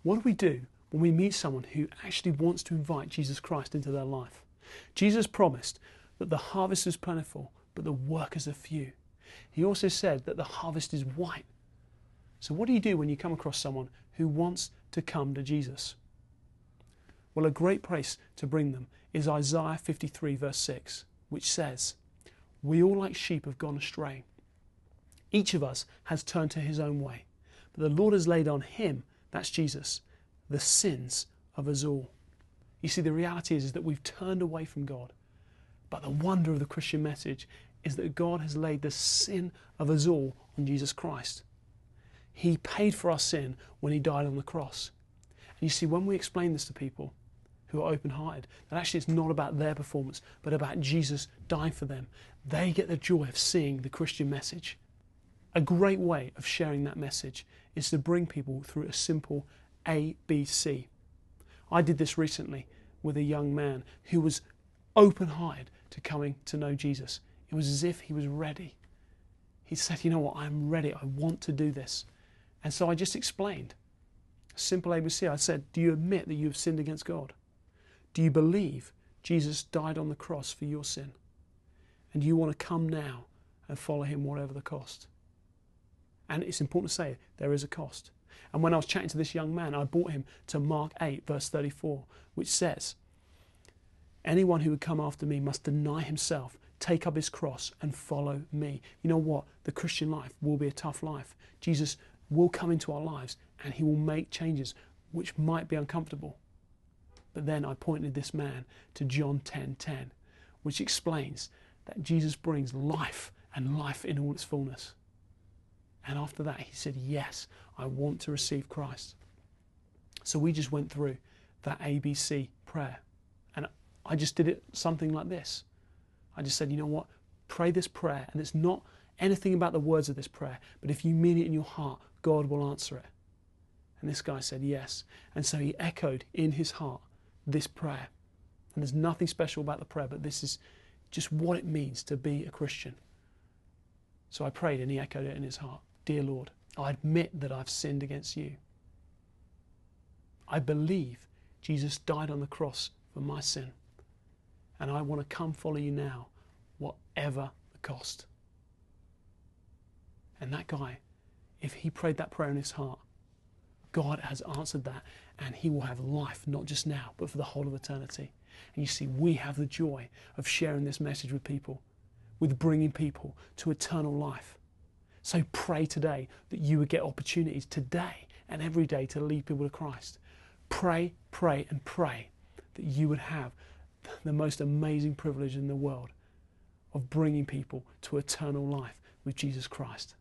What do we do when we meet someone who actually wants to invite Jesus Christ into their life? Jesus promised that the harvest is plentiful, but the workers are few. He also said that the harvest is white. So what do you do when you come across someone who wants to come to Jesus? Well, a great place to bring them is Isaiah 53 verse 6, which says, "We all like sheep have gone astray. Each of us has turned to his own way. But the Lord has laid on him," that's Jesus, "the sins of us all." You see, the reality is that we've turned away from God. But the wonder of the Christian message is that God has laid the sin of us all on Jesus Christ. He paid for our sin when he died on the cross. And you see, when we explain this to people who are open-hearted, that actually it's not about their performance, but about Jesus dying for them, they get the joy of seeing the Christian message. A great way of sharing that message is to bring people through a simple ABC. I did this recently with a young man who was open-hearted to coming to know Jesus. It was as if he was ready. He said, "You know what, I'm ready, I want to do this." And so I just explained. Simple ABC. I said, "Do you admit that you have sinned against God? Do you believe Jesus died on the cross for your sin? And do you want to come now and follow him whatever the cost?" And it's important to say, there is a cost. And when I was chatting to this young man, I brought him to Mark 8, verse 34, which says, "Anyone who would come after me must deny himself, take up his cross and follow me." You know what? The Christian life will be a tough life. Jesus will come into our lives and he will make changes which might be uncomfortable. But then I pointed this man to John 10:10, which explains that Jesus brings life and life in all its fullness. And after that, he said, "Yes, I want to receive Christ." So we just went through that ABC prayer. And I just did it something like this. I just said, "You know what? Pray this prayer." And it's not anything about the words of this prayer, but if you mean it in your heart, God will answer it. And this guy said yes. And so he echoed in his heart this prayer. And there's nothing special about the prayer, but this is just what it means to be a Christian. So I prayed and he echoed it in his heart. "Dear Lord, I admit that I've sinned against you. I believe Jesus died on the cross for my sin. And I want to come follow you now, whatever the cost." And that guy, if he prayed that prayer in his heart, God has answered that and he will have life, not just now, but for the whole of eternity. And you see, we have the joy of sharing this message with people, with bringing people to eternal life. So pray today that you would get opportunities today and every day to lead people to Christ. Pray, pray, and pray that you would have the most amazing privilege in the world of bringing people to eternal life with Jesus Christ.